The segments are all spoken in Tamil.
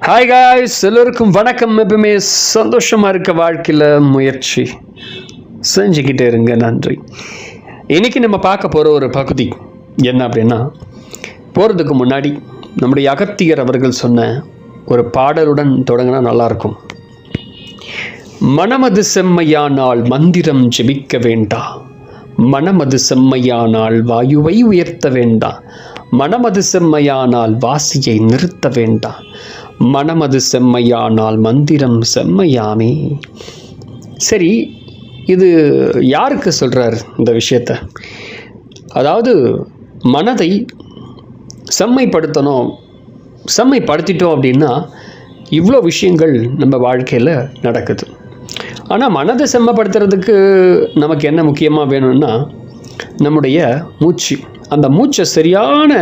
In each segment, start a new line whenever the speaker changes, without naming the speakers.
ஹாய் காய்ஸ், எல்லோருக்கும் வணக்கம். எப்பவுமே சந்தோஷமாக இருக்க வாழ்க்கையில் முயற்சி செஞ்சுக்கிட்டே இருங்க. நன்றி. இன்றைக்கி நம்ம பார்க்க போகிற ஒரு பகுதி என்ன அப்படின்னா, போகிறதுக்கு முன்னாடி நம்முடைய அகத்தியர் அவர்கள் சொன்ன ஒரு பாடலுடன் தொடங்கினா நல்லாயிருக்கும். மனமது செம்மையானால் மந்திரம் ஜெபிக்க வேண்டாம், மனமது செம்மையானால் வாயுவை உயர்த்த வேண்டாம், மனமது செம்மையானால் வாசியை நிறுத்த வேண்டாம், மனமது செம்மையானால் மந்திரம் செம்மையாமே. சரி, இது யாருக்கு சொல்கிறார் இந்த விஷயத்த? அதாவது மனதை செம்மைப்படுத்தணும், செம்மைப்படுத்திட்டோம் அப்படின்னா இவ்வளோ விஷயங்கள் நம்ம வாழ்க்கையில் நடக்குது. ஆனால் மனதை செம்மைப்படுத்துறதுக்கு நமக்கு என்ன முக்கியமாக வேணும்னா நம்முடைய மூச்சு. அந்த மூச்சை சரியான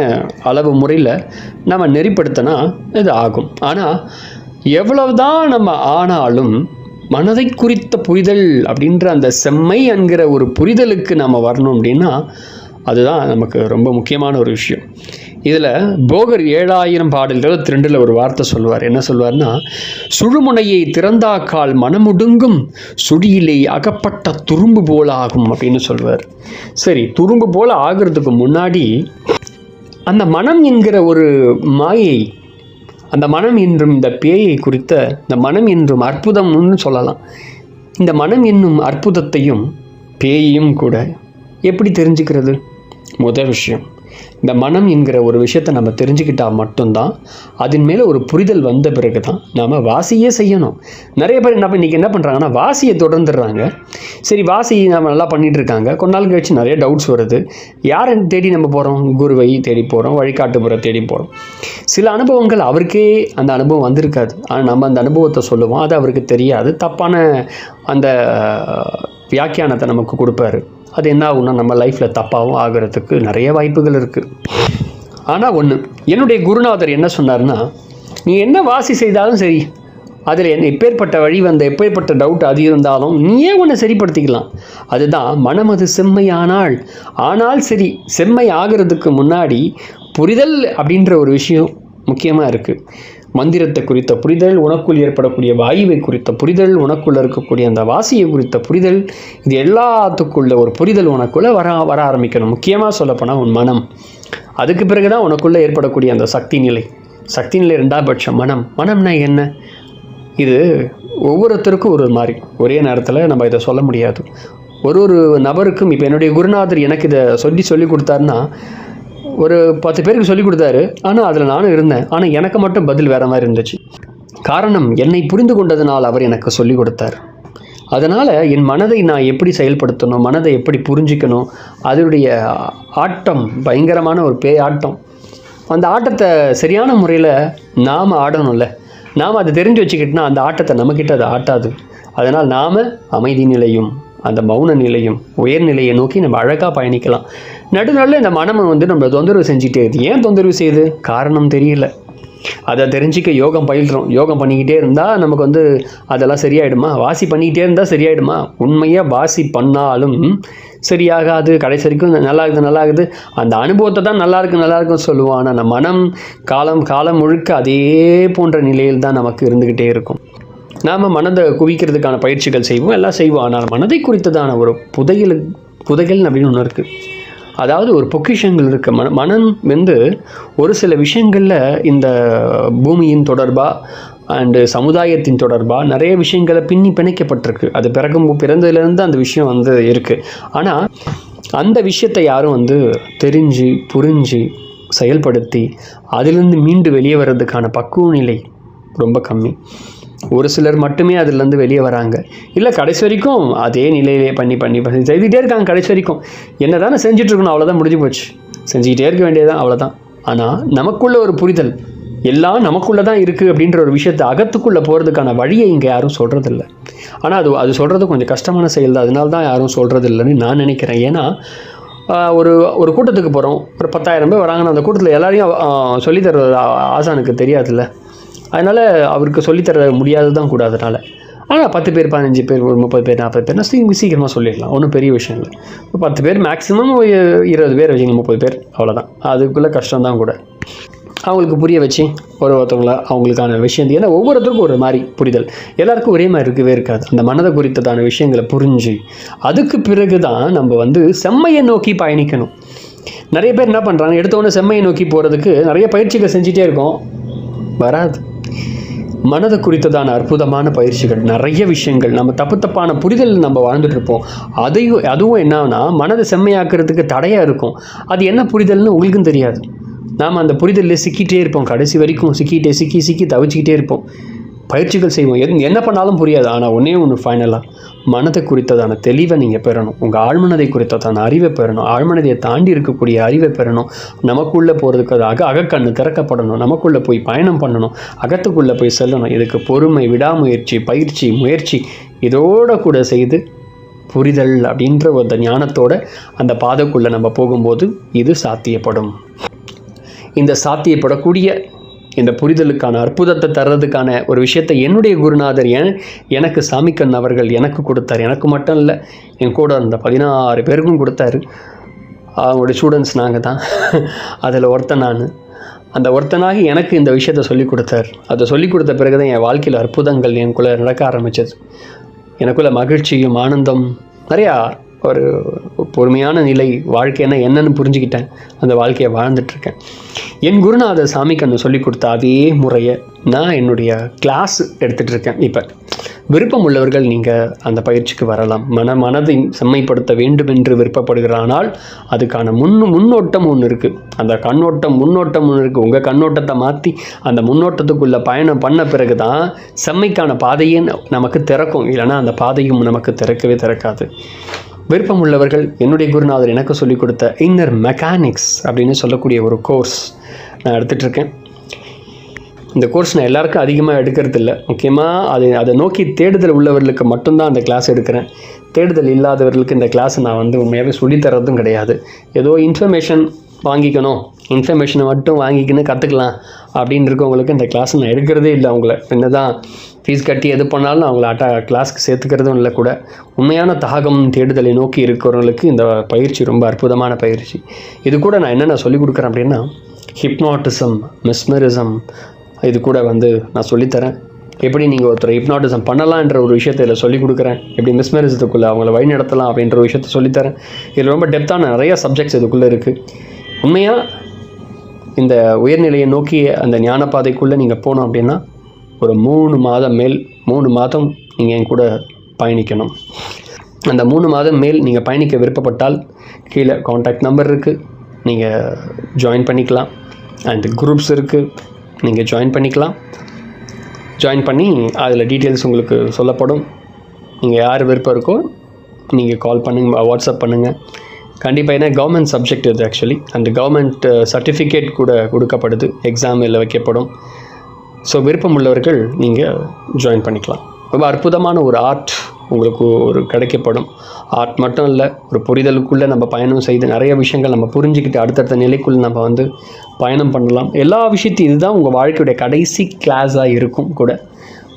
அளவு முறையில் நம்ம நெறிப்படுத்தினா இது ஆகும். ஆனால் எவ்வளவுதான் நம்ம ஆனாலும் மனதை குறித்த புரிதல் அப்படின்ற அந்த செம்மை என்கிற ஒரு புரிதலுக்கு நம்ம வரணும் அப்படின்னா அதுதான் நமக்கு ரொம்ப முக்கியமான ஒரு விஷயம். இதில் போகர் 7000 பாடல் 22 ஒரு வார்த்தை சொல்லுவார். என்ன சொல்வார்னா, சுழுமுனையை திறந்தாக்கால் மனமுடுங்கும், சுடியிலே அகப்பட்ட துரும்பு போல ஆகும் அப்படின்னு சொல்வார். சரி, துரும்பு போல ஆகிறதுக்கு முன்னாடி அந்த மனம் என்கிற ஒரு மாயை, அந்த மனம் என்றும் இந்த பேயை குறித்த இந்த மனம் என்றும் அற்புதம்னு சொல்லலாம். இந்த மனம் என்னும் அற்புதத்தையும் பேயையும் கூட எப்படி தெரிஞ்சுக்கிறது? முதல் விஷயம், இந்த மனம் என்கிற ஒரு விஷயத்தை நம்ம தெரிஞ்சுக்கிட்டால் மட்டும்தான் அதன் மேலே ஒரு புரிதல் வந்த பிறகு தான் நாம் வாசியே செய்யணும். நிறைய பேர் நம்ம இன்றைக்கி என்ன பண்ணுறாங்கன்னா, வாசியை தொடர்ந்துடுறாங்க. சரி, வாசி நம்ம நல்லா பண்ணிகிட்டு இருக்காங்க. கொஞ்ச நாள் கழிச்சு நிறைய டவுட்ஸ் வருது. யாரை தேடி நம்ம போகிறோம்? குருவை தேடி போகிறோம், வழிகாட்டுபுரை தேடி போகிறோம். சில அனுபவங்கள் அவருக்கே அந்த அனுபவம் வந்திருக்காது. ஆனால் நம்ம அந்த அனுபவத்தை சொல்லுவோம், அது அவருக்கு தெரியாது. தப்பான அந்த வியாக்கியானத்தை நமக்கு கொடுப்பாரு. அது என்ன ஆகும்னா நம்ம லைஃப்பில் தப்பாகவும் ஆகிறதுக்கு நிறைய வாய்ப்புகள் இருக்குது. ஆனால் ஒன்று, என்னுடைய குருநாதர் என்ன சொன்னார்னா, நீ என்ன வாசி செய்தாலும் சரி, அதில் என்ன எப்பேற்பட்ட வழி வந்த எப்பேற்பட்ட டவுட் அது இருந்தாலும் நீயே ஒன்று சரிப்படுத்திக்கலாம். அதுதான் மனமது செம்மையானால். ஆனால் சரி, செம்மை ஆகிறதுக்கு முன்னாடி புரிதல் அப்படின்ற ஒரு விஷயம் முக்கியமாக இருக்குது. மந்திரத்தை குறித்த புரிதல், உனக்குள் ஏற்படக்கூடிய வாயுவை குறித்த புரிதல், உனக்குள்ளே இருக்கக்கூடிய அந்த வாசியை குறித்த புரிதல், இது எல்லாத்துக்குள்ள ஒரு புரிதல் உனக்குள்ளே வர ஆரம்பிக்கணும். முக்கியமாக சொல்லப்போனால் உன் மனம். அதுக்கு பிறகு தான் உனக்குள்ளே ஏற்படக்கூடிய அந்த சக்தி நிலை. சக்தி நிலை 2ஆம் பட்சம் மனம். மனம்னா என்ன? இது ஒவ்வொருத்தருக்கும் ஒரு மாதிரி, ஒரே நேரத்தில் நம்ம இதை சொல்ல முடியாது. ஒரு நபருக்கும், இப்போ என்னுடைய குருநாதர் எனக்கு இதை சொல்லி கொடுத்தாருன்னா ஒரு 10 பேருக்கு சொல்லி கொடுத்தாரு. ஆனால் அதில் நானும் இருந்தேன். ஆனால் எனக்கு மட்டும் பதில் வேறு மாதிரி இருந்துச்சு. காரணம், என்னை புரிந்து கொண்டதுனால் அவர் எனக்கு சொல்லி கொடுத்தார். அதனால் என் மனதை நான் எப்படி செயல்படுத்தணும், மனதை எப்படி புரிஞ்சிக்கணும், அதனுடைய ஆட்டம் பயங்கரமான ஒரு பேய் ஆட்டம். அந்த ஆட்டத்தை சரியான முறையில் நாம் ஆடணும்ல. நாம் அதை தெரிஞ்சு வச்சுக்கிட்டோன்னா அந்த ஆட்டத்தை நம்மக்கிட்ட அதை ஆட்டாது. அதனால் நாம் அமைதி நிலையும் அந்த மௌன நிலையும் உயர்நிலையை நோக்கி நம்ம அழகாக பயணிக்கலாம். நடுநாளில் இந்த மனம் நம்ம தொந்தரவு செஞ்சுட்டே இருக்குது. ஏன் தொந்தரவு செய்யுது? காரணம் தெரியல. அதை தெரிஞ்சிக்க யோகம் பயில்றோம். யோகம் பண்ணிக்கிட்டே இருந்தால் நமக்கு அதெல்லாம் சரியாயிடுமா? வாசி பண்ணிக்கிட்டே இருந்தால் சரியாயிடுமா? உண்மையாக வாசி பண்ணாலும் சரியாகாது. கடைசி வரைக்கும் நல்லாகுது. அந்த அனுபவத்தை தான் நல்லாயிருக்குன்னு சொல்லுவோம். ஆனால் அந்த மனம் காலம் முழுக்க அதே போன்ற நிலையில் தான் நமக்கு இருந்துக்கிட்டே இருக்கும். நாம் மனதை குவிக்கிறதுக்கான பயிற்சிகள் செய்வோம், எல்லாம் செய்வோம். ஆனால் மனதை குறித்ததான ஒரு புதையல் அப்படின்னு ஒன்று இருக்குது. அதாவது ஒரு பொக்கிஷங்கள் இருக்குது. மனம் ஒரு சில விஷயங்களில் இந்த பூமியின் தொடர்பாக அண்டு சமுதாயத்தின் தொடர்பாக நிறைய விஷயங்களை பிணைக்கப்பட்டிருக்கு. அது பிறந்ததுலேருந்து அந்த விஷயம் இருக்குது. ஆனால் அந்த விஷயத்தை யாரும் தெரிஞ்சு புரிஞ்சு செயல்படுத்தி அதிலிருந்து மீண்டு வெளியே வர்றதுக்கான பக்குவ நிலை ரொம்ப கம்மி. ஒரு சிலர் மட்டுமே அதிலேருந்து வெளியே வராங்க. இல்லை, கடைசி வரைக்கும் அதே நிலையிலே பண்ணி செய்துகிட்டே இருக்காங்க. கடைசி வரைக்கும் என்ன தானே செஞ்சிட்ருக்கணும், அவ்வளோதான், முடிஞ்சு போச்சு. செஞ்சுக்கிட்டே இருக்க வேண்டியதான், அவ்வளோதான். ஆனால் நமக்குள்ள ஒரு புரிதல், எல்லாம் நமக்குள்ளே தான் இருக்குது அப்படின்ற ஒரு விஷயத்தை அகத்துக்குள்ளே போகிறதுக்கான வழியை இங்கே யாரும் சொல்கிறதில்ல. ஆனால் அது சொல்கிறது கொஞ்சம் கஷ்டமான செயல் தான். அதனால தான் யாரும் சொல்கிறதில்லைன்னு நான் நினைக்கிறேன். ஏன்னா ஒரு கூட்டத்துக்கு போகிறோம், ஒரு 10,000 பேர் வராங்கன்னா அந்த கூட்டத்தில் எல்லாரையும் சொல்லித்தர ஆசானுக்கு தெரியாதுல்ல. அதனால் அவருக்கு சொல்லித்தர முடியாது தான் கூட. அதனால் ஆனால் 10 பேர் 15 பேர் ஒரு 30 பேர் 40 பேர்னா சீக்கிரமாக சொல்லிடலாம். ஒன்றும் பெரிய விஷயம் இல்லை. 10 பேர் மேக்ஸிமம் 20 பேர் வச்சுங்க, 30 பேர் அவ்வளோதான். அதுக்குள்ளே கஷ்டம்தான் கூட. அவங்களுக்கு புரிய வச்சு ஒருத்தவங்கள அவங்களுக்கான விஷயம், ஏன்னா ஒவ்வொருத்தருக்கும் ஒரு மாதிரி புரிதல், எல்லாருக்கும் ஒரே மாதிரி இருக்கவே இருக்காது. அந்த மனதை குறித்ததான விஷயங்களை புரிஞ்சு அதுக்கு பிறகு தான் நம்ம செம்மையை நோக்கி பயணிக்கணும். நிறைய பேர் என்ன பண்ணுறாங்க, எடுத்தவொடனே செம்மையை நோக்கி போகிறதுக்கு நிறைய பயிற்சிகள் செஞ்சிட்டே இருக்கோம், வராது. மனதை குறித்ததான அற்புதமான பயிற்சிகள், நிறைய விஷயங்கள், நம்ம தப்பான புரிதல் நம்ம வாழ்ந்துட்டு இருப்போம். அதுவும் என்னன்னா மனதை செம்மையாக்குறதுக்கு தடையாக இருக்கும். அது என்ன புரிதல்னு உங்களுக்கும் தெரியாது. நாம் அந்த புரிதலில் சிக்கிட்டே இருப்போம், கடைசி வரைக்கும் சிக்கி தவிச்சிக்கிட்டே இருப்போம். பயிற்சிகள் செய்வோம், என்ன பண்ணாலும் புரியாது. ஆனால் ஒன்று ஃபைனலாக மனதை குறித்ததான தெளிவை நீங்கள் பெறணும், உங்கள் ஆழ்மனதை குறித்ததான அறிவை பெறணும், ஆழ்மனதையை தாண்டி இருக்கக்கூடிய அறிவை பெறணும். நமக்குள்ளே போகிறதுக்காக அகக்கண்ணு திறக்கப்படணும், நமக்குள்ளே போய் பயணம் பண்ணணும், அகத்துக்குள்ளே போய் செல்லணும். இதுக்கு பொறுமை, விடாமுயற்சி, பயிற்சி, முயற்சி இதோட கூட செய்து புரிதல் அப்படின்ற ஒரு ஞானத்தோட அந்த பாதைக்குள்ளே நம்ம போகும்போது இது சாத்தியப்படும். இந்த சாத்தியப்படக்கூடிய இந்த புரிதலுக்கான அற்புதத்தை தர்றதுக்கான ஒரு விஷயத்தை என்னுடைய குருநாதர் எனக்கு சாமிக்கண் அவர்கள் எனக்கு கொடுத்தார். எனக்கு மட்டும் இல்லை, என் கூட அந்த 16 பேருக்கும் கொடுத்தாரு. அவங்களுடைய ஸ்டூடெண்ட்ஸ் நாங்கள் தான். அதில் ஒருத்தன் நான். அந்த ஒருத்தனாகி எனக்கு இந்த விஷயத்தை சொல்லிக் கொடுத்தார். அதை சொல்லிக் கொடுத்த பிறகு தான் என் வாழ்க்கையில் அற்புதங்கள் எனக்குள்ளே நடக்க ஆரம்பித்தது. எனக்குள்ள மகிழ்ச்சியும் ஆனந்தம், நிறையா ஒரு பொறுமையான நிலை, வாழ்க்கைன்னா என்னன்னு புரிஞ்சுக்கிட்டேன். அந்த வாழ்க்கையை வாழ்ந்துட்டுருக்கேன். என் குருநாதர் சாமிக்கண்ணு சொல்லி கொடுத்த அதே முறையை நான் என்னுடைய கிளாஸ் எடுத்துகிட்டு இருக்கேன். இப்போ விருப்பம் உள்ளவர்கள் நீங்கள் அந்த பயிற்சிக்கு வரலாம். மனதை செம்மைப்படுத்த வேண்டும் என்று விருப்பப்படுகிறானால் அதுக்கான முன்னோட்டம் ஒன்று இருக்குது. அந்த முன்னோட்டம் ஒன்று இருக்குது. உங்கள் கண்ணோட்டத்தை மாற்றி அந்த முன்னோட்டத்துக்குள்ளே பயணம் பண்ண பிறகு தான் செம்மைக்கான பாதையே நமக்கு திறக்கும். இல்லைனா அந்த பாதையும் நமக்கு திறக்கவே திறக்காது. விருப்பம் உள்ளவர்கள் என்னுடைய குருநாதர் எனக்கு சொல்லிக் கொடுத்த இன்னர் மெக்கானிக்ஸ் அப்படின்னு சொல்லக்கூடிய ஒரு கோர்ஸ் நான் எடுத்துகிட்ருக்கேன். இந்த கோர்ஸ் நான் எல்லாருக்கும் அதிகமாக எடுக்கிறது இல்லை. முக்கியமாக அதை நோக்கி தேடுதல் உள்ளவர்களுக்கு மட்டும்தான் அந்த கிளாஸ் எடுக்கிறேன். தேடுதல் இல்லாதவர்களுக்கு இந்த கிளாஸை நான் உண்மையாகவே சொல்லித்தரதும் கிடையாது. ஏதோ இன்ஃபர்மேஷன் வாங்கிக்கணும், இன்ஃபர்மேஷனை மட்டும் வாங்கிக்கின்னு கற்றுக்கலாம் அப்படின்னு இருக்கவங்களுக்கு இந்த கிளாஸை நான் எடுக்கிறதே இல்லை. அவங்கள என்ன தான் ஃபீஸ் கட்டி எது பண்ணாலும் அவங்கள கிளாஸ்க்கு சேர்த்துக்கிறதும் இல்லை கூட. உண்மையான தாகம் தேடுதலை நோக்கி இருக்கிறவங்களுக்கு இந்த பயிற்சி ரொம்ப அற்புதமான பயிற்சி. இது கூட நான் என்னென்ன சொல்லிக் கொடுக்குறேன் அப்படின்னா, ஹிப்னாட்டிசம், மெஸ்மரிசம், இது கூட நான் சொல்லித்தரேன். எப்படி நீங்கள் ஒருத்தர் ஹிப்னாட்டிசம் பண்ணலான்ற ஒரு விஷயத்தை இதில் சொல்லிக் கொடுக்குறேன். எப்படி மெஸ்மரிசத்துக்குள்ளே அவங்கள வழி நடத்தலாம் அப்படின்ற ஒரு விஷயத்தை சொல்லித்தரேன். இதில் ரொம்ப டெப்த்தான நிறைய சப்ஜெக்ட்ஸ் இதுக்குள்ளே இருக்குது. உண்மையாக இந்த உயர்நிலையை நோக்கி அந்த ஞான பாதைக்குள்ளே நீங்கள் போனோம் அப்படின்னா ஒரு 3 மாதம் நீங்கள் என் கூட பயணிக்கணும். அந்த 3 மாதம் மேல் நீங்கள் பயணிக்க விருப்பப்பட்டால் கீழே காண்டாக்ட் நம்பர் இருக்குது, நீங்கள் ஜாயின் பண்ணிக்கலாம். அண்ட் குரூப்ஸ் இருக்குது, நீங்கள் ஜாயின் பண்ணிக்கலாம். ஜாயின் பண்ணி அதில் டீட்டெயில்ஸ் உங்களுக்கு சொல்லப்படும். நீங்கள் யார் விருப்பம் இருக்கோ நீங்கள் கால் பண்ணுங்கள், வாட்ஸ்அப் பண்ணுங்கள். கண்டிப்பாக ஏன்னா கவர்மெண்ட் சப்ஜெக்ட் இது. ஆக்சுவலி அந்த கவர்மெண்ட் சர்டிஃபிகேட் கூட கொடுக்கப்படுது, எக்ஸாமில் வைக்கப்படும். ஸோ விருப்பம் உள்ளவர்கள் நீங்கள் ஜாயின் பண்ணிக்கலாம். ரொம்ப அற்புதமான ஒரு ஆர்ட் உங்களுக்கு கிடைக்கப்படும். ஆர்ட் மட்டும் இல்லை, ஒரு புரிதலுக்குள்ளே நம்ம பயணம் செய்து நிறைய விஷயங்கள் நம்ம புரிஞ்சுக்கிட்டு அடுத்தடுத்த நிலைக்குள்ளே நம்ம பயணம் பண்ணலாம். எல்லா விஷயத்தையும் இதுதான் உங்கள் வாழ்க்கையுடைய கடைசி கிளாஸாக இருக்கும் கூட.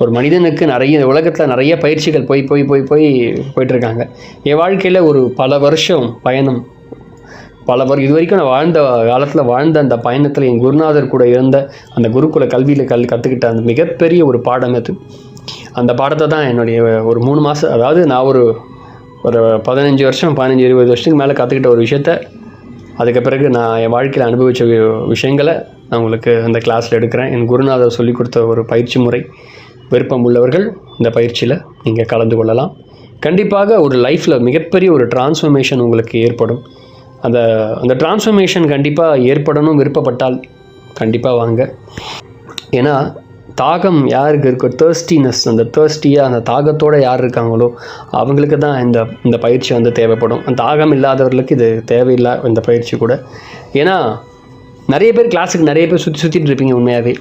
ஒரு மனிதனுக்கு நிறைய உலகத்தில் நிறைய பயிற்சிகள் போயிட்டுருக்காங்க. என் வாழ்க்கையில் ஒரு பல வருஷம் பயணம், இது வரைக்கும் நான் வாழ்ந்த அந்த பயணத்தில் என் குருநாதர் கூட இருந்த அந்த குருகுல கல்வியில் கற்றுக்கிட்ட அந்த மிகப்பெரிய ஒரு பாடம் அது. அந்த பாடத்தை தான் என்னுடைய ஒரு 3 மாதம், அதாவது நான் ஒரு 15 வருஷம் 15-20 வருஷத்துக்கு மேலே கற்றுக்கிட்ட ஒரு விஷயத்த அதுக்கு பிறகு நான் என் வாழ்க்கையில் அனுபவித்த விஷயங்களை நான் உங்களுக்கு அந்த கிளாஸில் எடுக்கிறேன். என் குருநாதர் சொல்லிக் கொடுத்த ஒரு பயிற்சி முறை. விருப்பம் உள்ளவர்கள் இந்த பயிற்சியில் நீங்கள் கலந்து கொள்ளலாம். கண்டிப்பாக ஒரு லைஃப்பில் மிகப்பெரிய ஒரு டிரான்ஸ்ஃபர்மேஷன் உங்களுக்கு ஏற்படும். அந்த டிரான்ஸ்ஃபர்மேஷன் கண்டிப்பாக ஏற்படணும் விருப்பப்பட்டால் கண்டிப்பாக வாங்க. ஏன்னா தாகம் யாருக்கு இருக்கோ, தேர்ஸ்டினஸ், அந்த தாகத்தோடு யார் இருக்காங்களோ அவங்களுக்கு தான் இந்த பயிற்சி தேவைப்படும். அந்த தாகம் இல்லாதவர்களுக்கு இது தேவையில்லை இந்த பயிற்சி கூட. ஏன்னா நிறைய பேர் கிளாஸுக்கு நிறைய பேர் சுற்றிட்டு இருப்பீங்க. உண்மையாகவே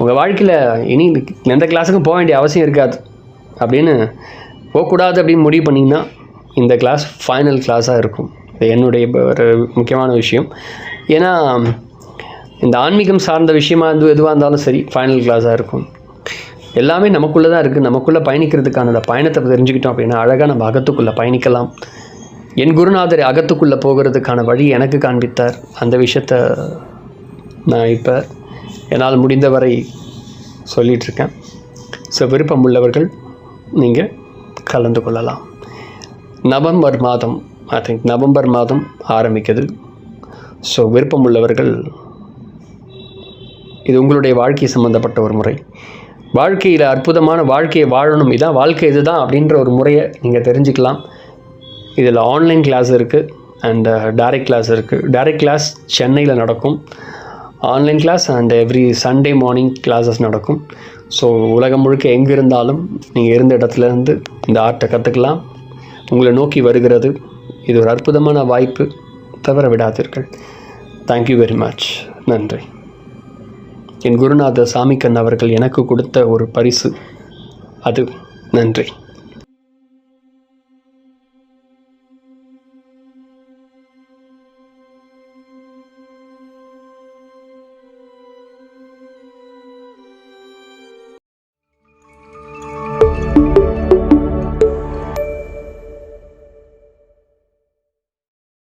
உங்கள் வாழ்க்கையில் இனி எந்த கிளாஸுக்கும் போக வேண்டிய அவசியம் இருக்காது அப்படின்னு போகக்கூடாது அப்படின்னு முடிவு பண்ணிங்கன்னா இந்த கிளாஸ் ஃபைனல் கிளாஸாக இருக்கும். இது என்னுடைய ஒரு முக்கியமான விஷயம். ஏன்னா இந்த ஆன்மீகம் சார்ந்த விஷயமா எதுவாக இருந்தாலும் சரி ஃபைனல் கிளாஸாக இருக்கும். எல்லாமே நமக்குள்ளே தான் இருக்குது. நமக்குள்ளே பயணிக்கிறதுக்கான அந்த பயணத்தை தெரிஞ்சுக்கிட்டோம் அப்படின்னா அழகாக நம்ம அகத்துக்குள்ளே பயணிக்கலாம். என் குருநாதர் அகத்துக்குள்ளே போகிறதுக்கான வழி எனக்கு காண்பித்தார். அந்த விஷயத்தை நான் இப்போ என்னால் முடிந்தவரை சொல்லிகிட்ருக்கேன். ஸோ விருப்பம் உள்ளவர்கள் நீங்கள் கலந்து கொள்ளலாம். நவம்பர் மாதம் நவம்பர் மாதம் ஆரம்பிக்குது. ஸோ விருப்பம் உள்ளவர்கள், இது உங்களுடைய வாழ்க்கை சம்மந்தப்பட்ட ஒரு முறை. வாழ்க்கையில் அற்புதமான வாழ்க்கையை வாழணும், இதான் வாழ்க்கை இதுதான் அப்படின்ற ஒரு முறையை நீங்கள் தெரிஞ்சுக்கலாம். இதில் ஆன்லைன் கிளாஸ் இருக்குது அண்ட் டைரக்ட் கிளாஸ் இருக்குது. டைரக்ட் கிளாஸ் சென்னையில் நடக்கும். Online class and every Sunday morning classes நடக்கும். ஸோ உலகம் முழுக்க எங்கே இருந்தாலும் நீங்கள் இருந்த இடத்துலேருந்து இந்த ஆர்ட்டை கற்றுக்கலாம். உங்களை நோக்கி வருகிறது. இது ஒரு அற்புதமான வாய்ப்பு, தவற விடாதீர்கள். Thank you very much. நன்றி. என் குருநாதர் சாமிக்கண் அவர்கள் எனக்கு கொடுத்த ஒரு பரிசு அது. நன்றி.